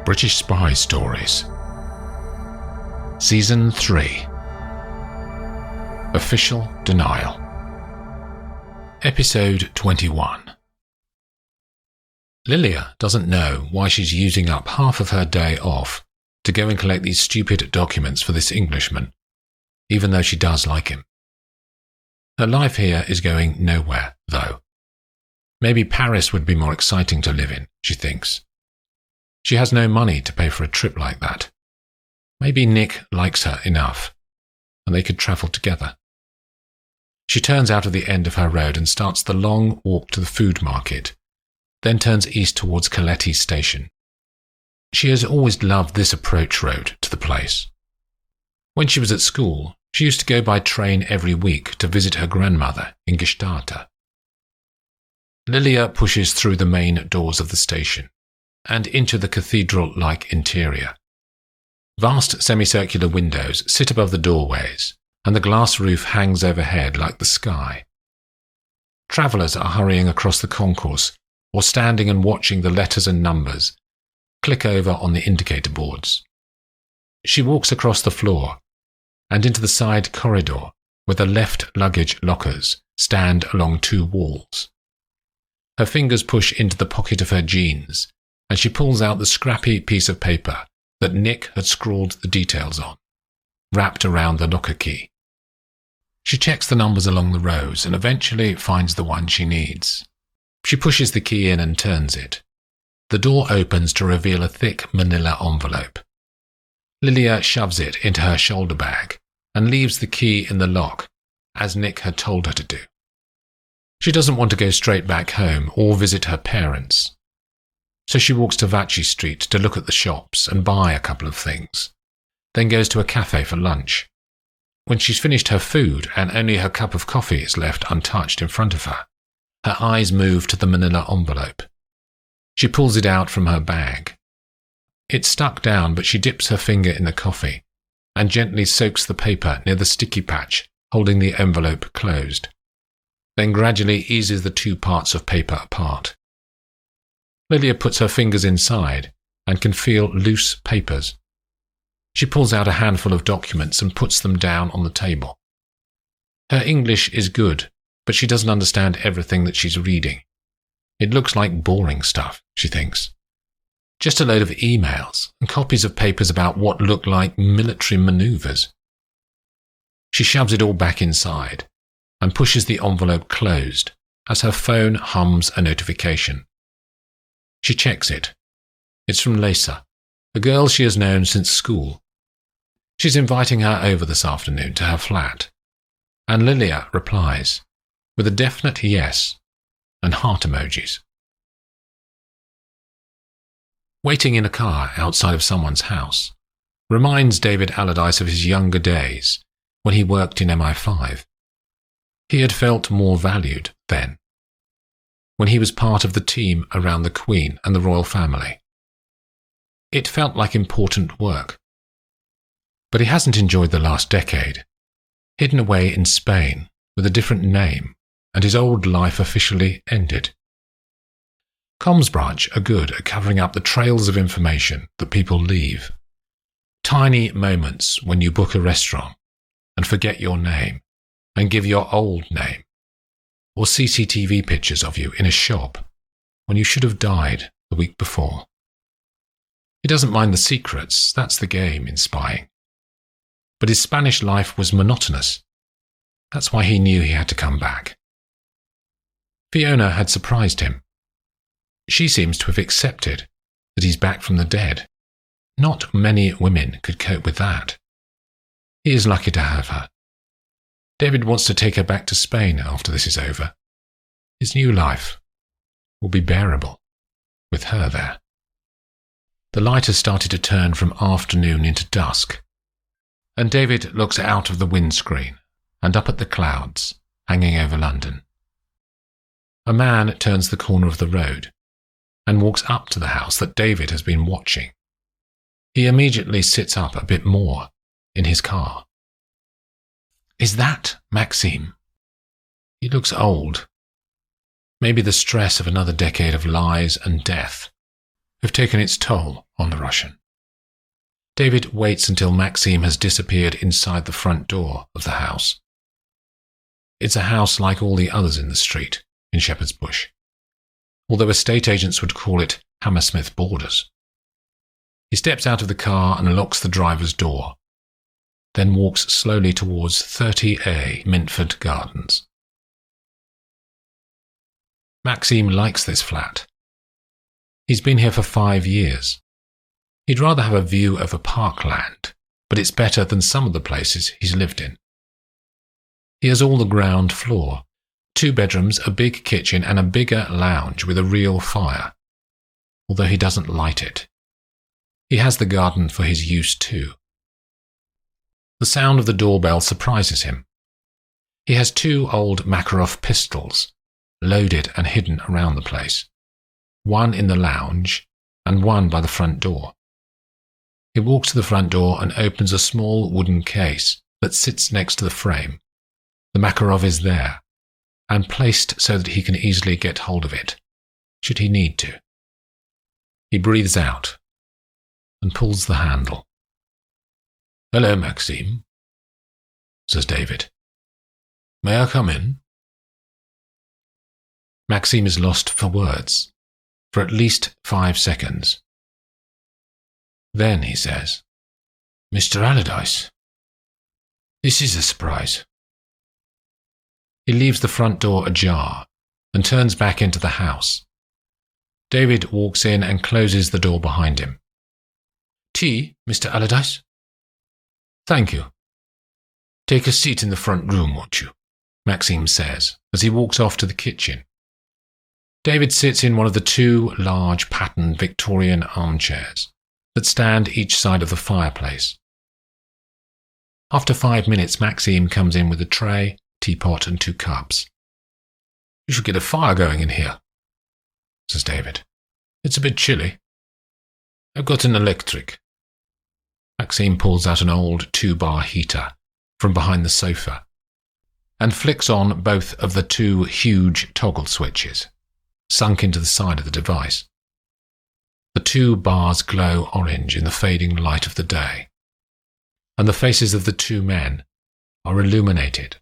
British Spy Stories. Season 3. Official Denial. Episode 21. Lilia doesn't know why she's using up half of her day off to go and collect these stupid documents for this Englishman, even though she does like him. Her life here is going nowhere, though. Maybe Paris would be more exciting to live in, she thinks. She has no money to pay for a trip like that. Maybe Nick likes her enough, and they could travel together. She turns out of the end of her road and starts the long walk to the food market, then turns east towards Coletti station. She has always loved this approach road to the place. When she was at school, she used to go by train every week to visit her grandmother in Gstaad. Lilia pushes through the main doors of the station and into the cathedral-like interior. Vast semicircular windows sit above the doorways, and the glass roof hangs overhead like the sky. Travellers are hurrying across the concourse or standing and watching the letters and numbers click over on the indicator boards. She walks across the floor and into the side corridor where the left luggage lockers stand along two walls. Her fingers push into the pocket of her jeans, and she pulls out the scrappy piece of paper that Nick had scrawled the details on, wrapped around the locker key. She checks the numbers along the rows and eventually finds the one she needs. She pushes the key in and turns it. The door opens to reveal a thick manila envelope. Lilia shoves it into her shoulder bag and leaves the key in the lock, as Nick had told her to do. She doesn't want to go straight back home or visit her parents, so she walks to Vachi Street to look at the shops and buy a couple of things, then goes to a cafe for lunch. When she's finished her food and only her cup of coffee is left untouched in front of her, her eyes move to the manila envelope. She pulls it out from her bag. It's stuck down, but she dips her finger in the coffee and gently soaks the paper near the sticky patch holding the envelope closed, then gradually eases the two parts of paper apart. Lilia puts her fingers inside and can feel loose papers. She pulls out a handful of documents and puts them down on the table. Her English is good, but she doesn't understand everything that she's reading. It looks like boring stuff, she thinks. Just a load of emails and copies of papers about what look like military maneuvers. She shoves it all back inside and pushes the envelope closed as her phone hums a notification. She checks it. It's from Lisa, a girl she has known since school. She's inviting her over this afternoon to her flat, and Lilia replies with a definite yes and heart emojis. Waiting in a car outside of someone's house reminds David Allardyce of his younger days when he worked in MI5. He had felt more valued then, when he was part of the team around the Queen and the royal family. It felt like important work. But he hasn't enjoyed the last decade, hidden away in Spain with a different name, and his old life officially ended. Comms branch are good at covering up the trails of information that people leave. Tiny moments when you book a restaurant and forget your name and give your old name, or CCTV pictures of you in a shop when you should have died the week before. He doesn't mind the secrets, that's the game in spying. But his Spanish life was monotonous. That's why he knew he had to come back. Fiona had surprised him. She seems to have accepted that he's back from the dead. Not many women could cope with that. He is lucky to have her. David wants to take her back to Spain after this is over. His new life will be bearable with her there. The light has started to turn from afternoon into dusk, and David looks out of the windscreen and up at the clouds hanging over London. A man turns the corner of the road and walks up to the house that David has been watching. He immediately sits up a bit more in his car. Is that Maxime? He looks old. Maybe the stress of another decade of lies and death have taken its toll on the Russian. David waits until Maxime has disappeared inside the front door of the house. It's a house like all the others in the street, in Shepherd's Bush, although estate agents would call it Hammersmith Borders. He steps out of the car and locks the driver's door, then walks slowly towards 30A Mintford Gardens. Maxime likes this flat. He's been here for 5 years. He'd rather have a view of a parkland, but it's better than some of the places he's lived in. He has all the ground floor, 2 bedrooms, a big kitchen, and a bigger lounge with a real fire, although he doesn't light it. He has the garden for his use too. The sound of the doorbell surprises him. He has 2 old Makarov pistols, loaded and hidden around the place, one in the lounge and one by the front door. He walks to the front door and opens a small wooden case that sits next to the frame. The Makarov is there, and placed so that he can easily get hold of it, should he need to. He breathes out and pulls the handle. "Hello, Maxime," says David. "May I come in?" Maxime is lost for words, for at least 5 seconds. Then he says, "Mr. Allardyce, this is a surprise." He leaves the front door ajar and turns back into the house. David walks in and closes the door behind him. "Tea, Mr. Allardyce?" "Thank you. Take a seat in the front room, won't you?" Maxime says as he walks off to the kitchen. David sits in one of the 2 large patterned Victorian armchairs that stand each side of the fireplace. After 5 minutes, Maxime comes in with a tray, teapot, and 2 cups. "You should get a fire going in here," says David. "It's a bit chilly." "I've got an electric." Maxime pulls out an old 2-bar heater from behind the sofa and flicks on both of the 2 huge toggle switches, sunk into the side of the device. The 2 bars glow orange in the fading light of the day, and the faces of the 2 men are illuminated,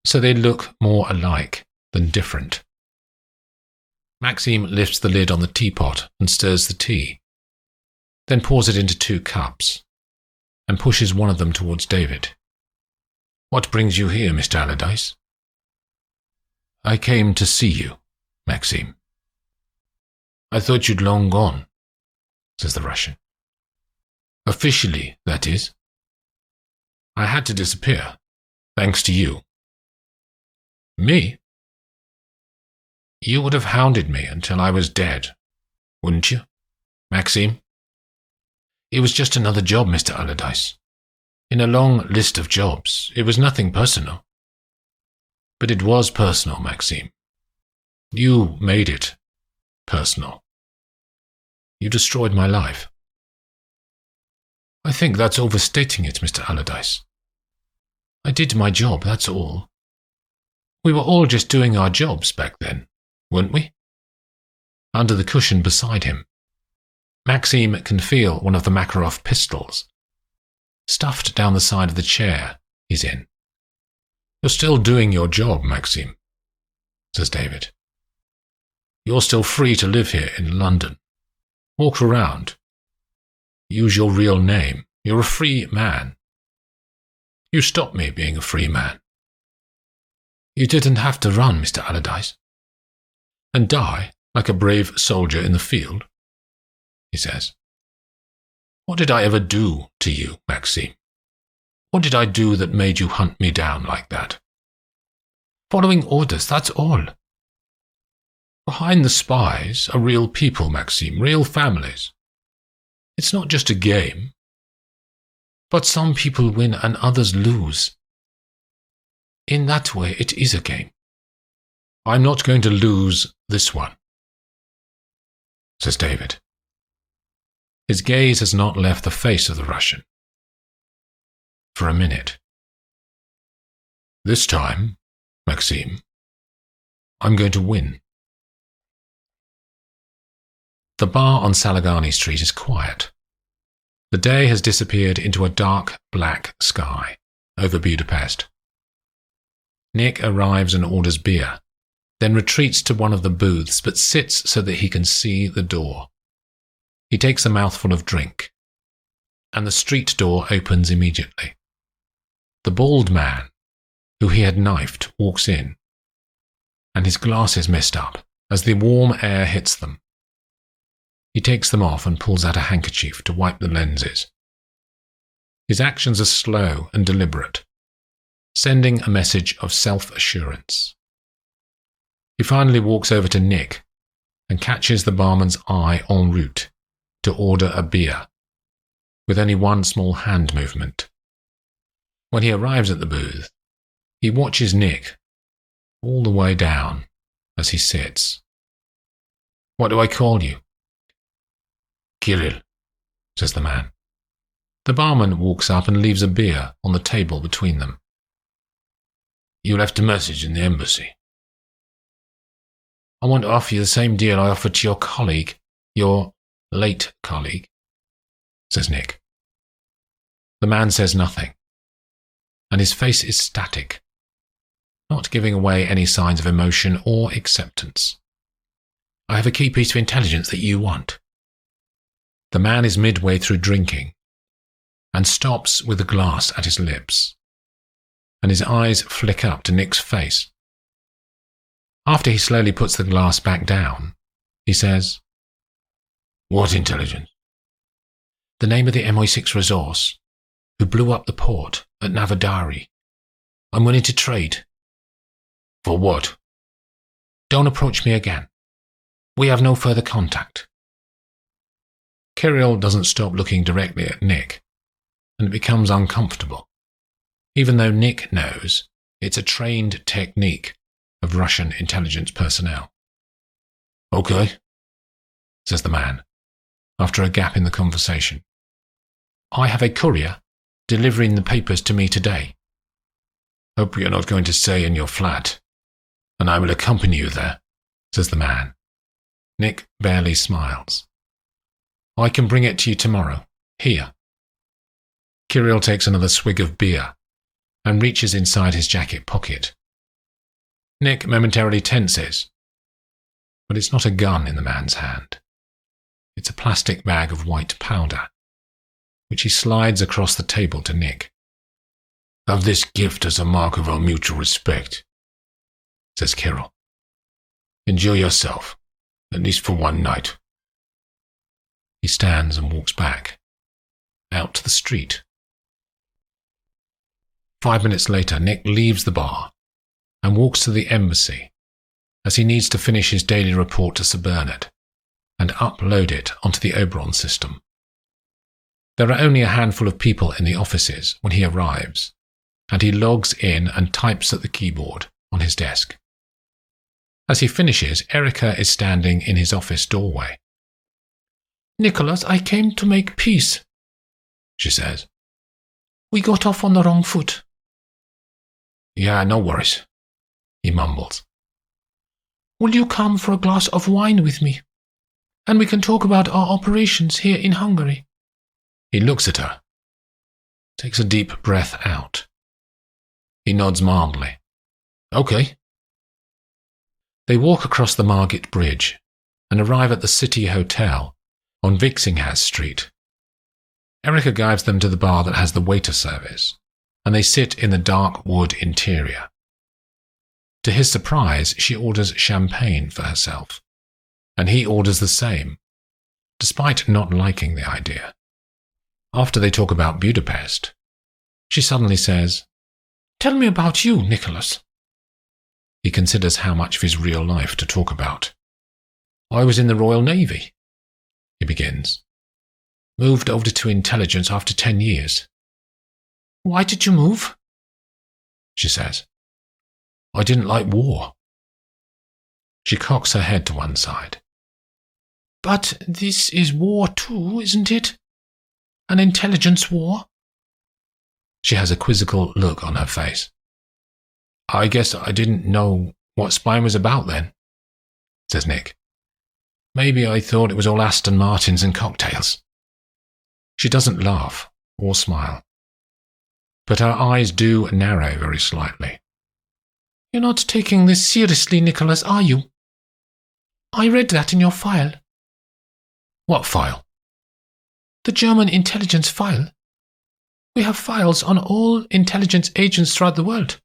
so they look more alike than different. Maxime lifts the lid on the teapot and stirs the tea, then pours it into 2 cups, and pushes one of them towards David. "What brings you here, Mr. Allardyce?" "I came to see you, Maxime." "I thought you'd long gone," says the Russian. "Officially, that is. I had to disappear, thanks to you." "Me?" "You would have hounded me until I was dead, wouldn't you, Maxime? It was just another job, Mr. Allardyce. In a long list of jobs, it was nothing personal. But it was personal, Maxime. You made it personal. You destroyed my life." "I think that's overstating it, Mr. Allardyce. I did my job, that's all. We were all just doing our jobs back then, weren't we?" Under the cushion beside him, Maxime can feel one of the Makarov pistols, stuffed down the side of the chair he's in. "You're still doing your job, Maxime," says David. "You're still free to live here in London. Walk around. Use your real name. You're a free man. You stopped me being a free man. You didn't have to run, Mr. Allardyce, and die like a brave soldier in the field," he says. "What did I ever do to you, Maxime? What did I do that made you hunt me down like that?" "Following orders, that's all." "Behind the spies are real people, Maxime, real families. It's not just a game. But some people win and others lose. In that way, it is a game. I'm not going to lose this one," says David. His gaze has not left the face of the Russian. For a minute. "This time, Maxime, I'm going to win." The bar on Salagani Street is quiet. The day has disappeared into a dark black sky over Budapest. Nick arrives and orders beer, then retreats to one of the booths but sits so that he can see the door. He takes a mouthful of drink, and the street door opens immediately. The bald man, who he had knifed, walks in, and his glasses mist up as the warm air hits them. He takes them off and pulls out a handkerchief to wipe the lenses. His actions are slow and deliberate, sending a message of self-assurance. He finally walks over to Nick and catches the barman's eye en route to order a beer, with only one small hand movement. When he arrives at the booth, he watches Nick all the way down as he sits. "What do I call you?" "Kirill," says the man. The barman walks up and leaves a beer on the table between them. "You left a message in the embassy." "I want to offer you the same deal I offered to your colleague, your late colleague," says Nick. The man says nothing, and his face is static, not giving away any signs of emotion or acceptance. "I have a key piece of intelligence that you want." The man is midway through drinking and stops with the glass at his lips, and his eyes flick up to Nick's face. After he slowly puts the glass back down, he says, "What intelligence?" "The name of the MI6 resource who blew up the port at Navadari. I'm willing to trade." "For what?" "Don't approach me again. We have no further contact." Kirill doesn't stop looking directly at Nick, and it becomes uncomfortable, even though Nick knows it's a trained technique of Russian intelligence personnel. "Okay," says the man, after a gap in the conversation. "I have a courier delivering the papers to me today." "Hope you're not going to stay in your flat, and I will accompany you there," says the man. Nick barely smiles. "I can bring it to you tomorrow, here." Kirill takes another swig of beer and reaches inside his jacket pocket. Nick momentarily tenses, but it's not a gun in the man's hand. It's a plastic bag of white powder, which he slides across the table to Nick. "Have this gift as a mark of our mutual respect," says Kirill. "Enjoy yourself, at least for one night." He stands and walks back, out to the street. 5 minutes later, Nick leaves the bar and walks to the embassy, as he needs to finish his daily report to Sir Bernard and upload it onto the Oberon system. There are only a handful of people in the offices when he arrives, and he logs in and types at the keyboard on his desk. As he finishes, Erica is standing in his office doorway. "Nicholas, I came to make peace," she says. "We got off on the wrong foot." "Yeah, no worries," he mumbles. "Will you come for a glass of wine with me? And we can talk about our operations here in Hungary." He looks at her, takes a deep breath out. He nods mildly. "Okay." They walk across the Margate Bridge and arrive at the City Hotel on Vixinghas Street. Erica guides them to the bar that has the waiter service, and they sit in the dark wood interior. To his surprise, she orders champagne for herself, and he orders the same, despite not liking the idea. After they talk about Budapest, she suddenly says, "Tell me about you, Nicholas." He considers how much of his real life to talk about. "I was in the Royal Navy," he begins. "Moved over to intelligence after 10 years. "Why did you move?" she says. "I didn't like war." She cocks her head to one side. "But this is war too, isn't it? An intelligence war?" She has a quizzical look on her face. "I guess I didn't know what spying was about then," says Nick. Maybe I thought it was all Aston Martins and cocktails. She doesn't laugh or smile, but her eyes do narrow very slightly. You're not taking this seriously, Nicholas, are you? I read that in your file. What file? The German intelligence file. We have files on all intelligence agents throughout the world.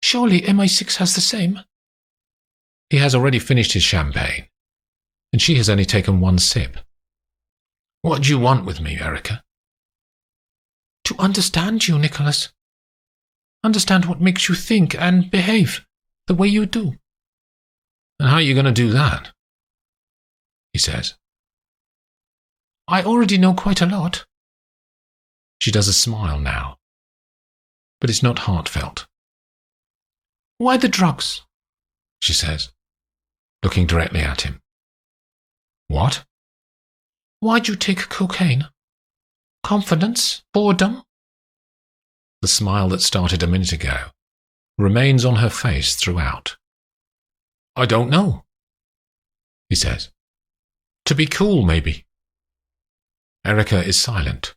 Surely MI6 has the same. He has already finished his champagne, and she has only taken one sip. What do you want with me, Erica? To understand you, Nicholas. Understand what makes you think and behave the way you do. And how are you going to do that? He says. I already know quite a lot. She does a smile now, but it's not heartfelt. Why the drugs? She says, looking directly at him. What? Why'd you take cocaine? Confidence? Boredom? The smile that started a minute ago remains on her face throughout. I don't know, he says. To be cool, maybe. Erica is silent,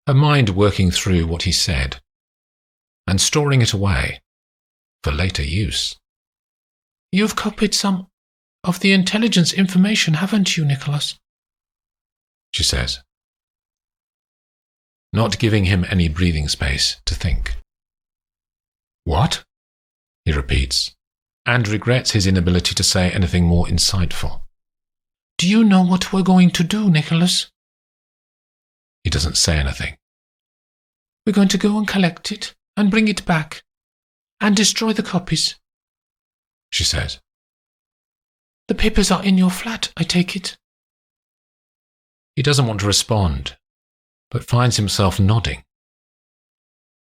her mind working through what he said and storing it away for later use. You've copied some of the intelligence information, haven't you, Nicholas? She says, not giving him any breathing space to think. What? He repeats, and regrets his inability to say anything more insightful. Do you know what we're going to do, Nicholas? He doesn't say anything. We're going to go and collect it and bring it back and destroy the copies, she says. The papers are in your flat, I take it. He doesn't want to respond, but finds himself nodding.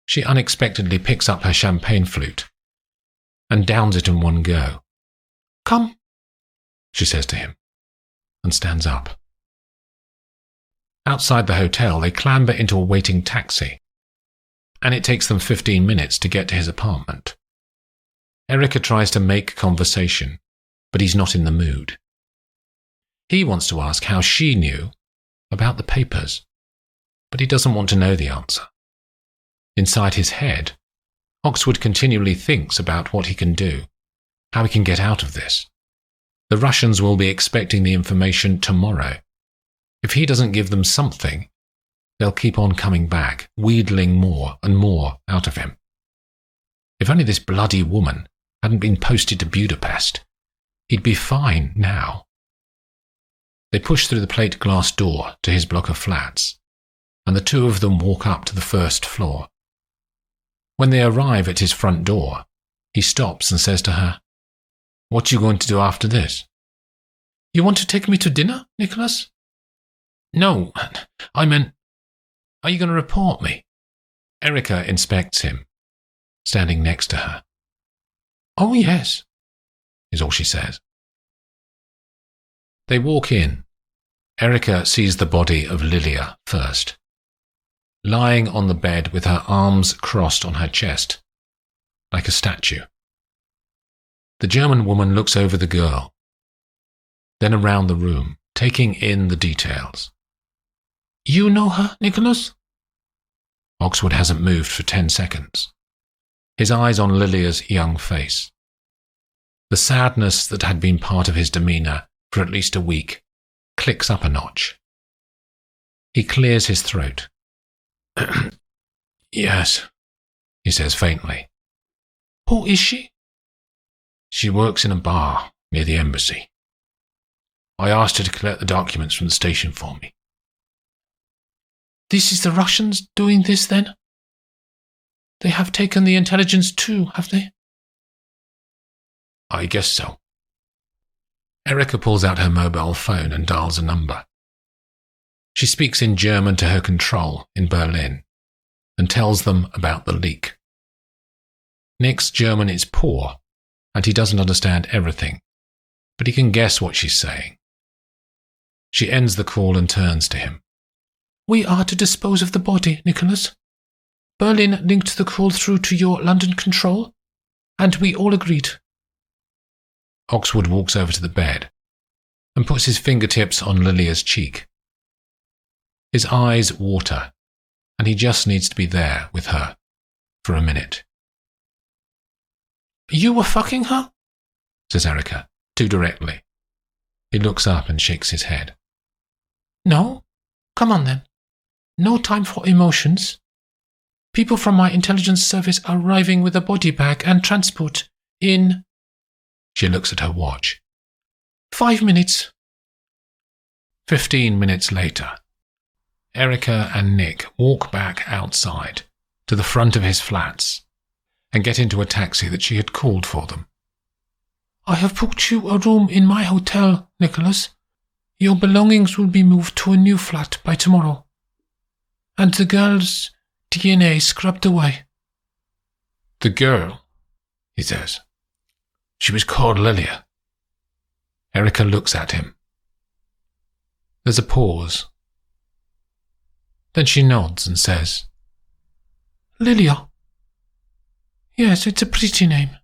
She unexpectedly picks up her champagne flute and downs it in one go. Come, she says to him, and stands up. Outside the hotel, they clamber into a waiting taxi, and it takes them 15 minutes to get to his apartment. Erica tries to make conversation, but he's not in the mood. He wants to ask how she knew about the papers, but he doesn't want to know the answer. Inside his head, Oxwood continually thinks about what he can do, how he can get out of this. The Russians will be expecting the information tomorrow. If he doesn't give them something, they'll keep on coming back, wheedling more and more out of him. If only this bloody woman hadn't been posted to Budapest, he'd be fine now. They push through the plate glass door to his block of flats, and the two of them walk up to the first floor. When they arrive at his front door, he stops and says to her, What are you going to do after this? You want to take me to dinner, Nicholas? No, I meant, are you going to report me? Erica inspects him, standing next to her. Oh, yes, is all she says. They walk in. Erica sees the body of Lilia first, lying on the bed with her arms crossed on her chest, like a statue. The German woman looks over the girl, then around the room, taking in the details. You know her, Nicholas? Oxwood hasn't moved for 10 seconds, his eyes on Lilia's young face. The sadness that had been part of his demeanour for at least a week clicks up a notch. He clears his throat. Yes, he says faintly. Who is she? She works in a bar near the embassy. I asked her to collect the documents from the station for me. This is the Russians doing this, then? They have taken the intelligence too, have they? I guess so. Erica pulls out her mobile phone and dials a number. She speaks in German to her control in Berlin and tells them about the leak. Nick's German is poor, and he doesn't understand everything, but he can guess what she's saying. She ends the call and turns to him. We are to dispose of the body, Nicholas. Berlin linked the call through to your London control, and we all agreed. Oxwood walks over to the bed and puts his fingertips on Lilia's cheek. His eyes water, and he just needs to be there with her for a minute. "You were fucking her?" says Erica, too directly. He looks up and shakes his head. "No? Come on then. No time for emotions. People from my intelligence service are arriving with a body bag and transport in..." She looks at her watch. 5 minutes. 15 minutes later, Erica and Nick walk back outside to the front of his flats and get into a taxi that she had called for them. "I have booked you a room in my hotel, Nicholas. Your belongings will be moved to a new flat by tomorrow. And the girl's DNA scrubbed away." "The girl," he says. "She was called Lilia." Erica looks at him. There's a pause. Then she nods and says, "Lilia? Yes, it's a pretty name."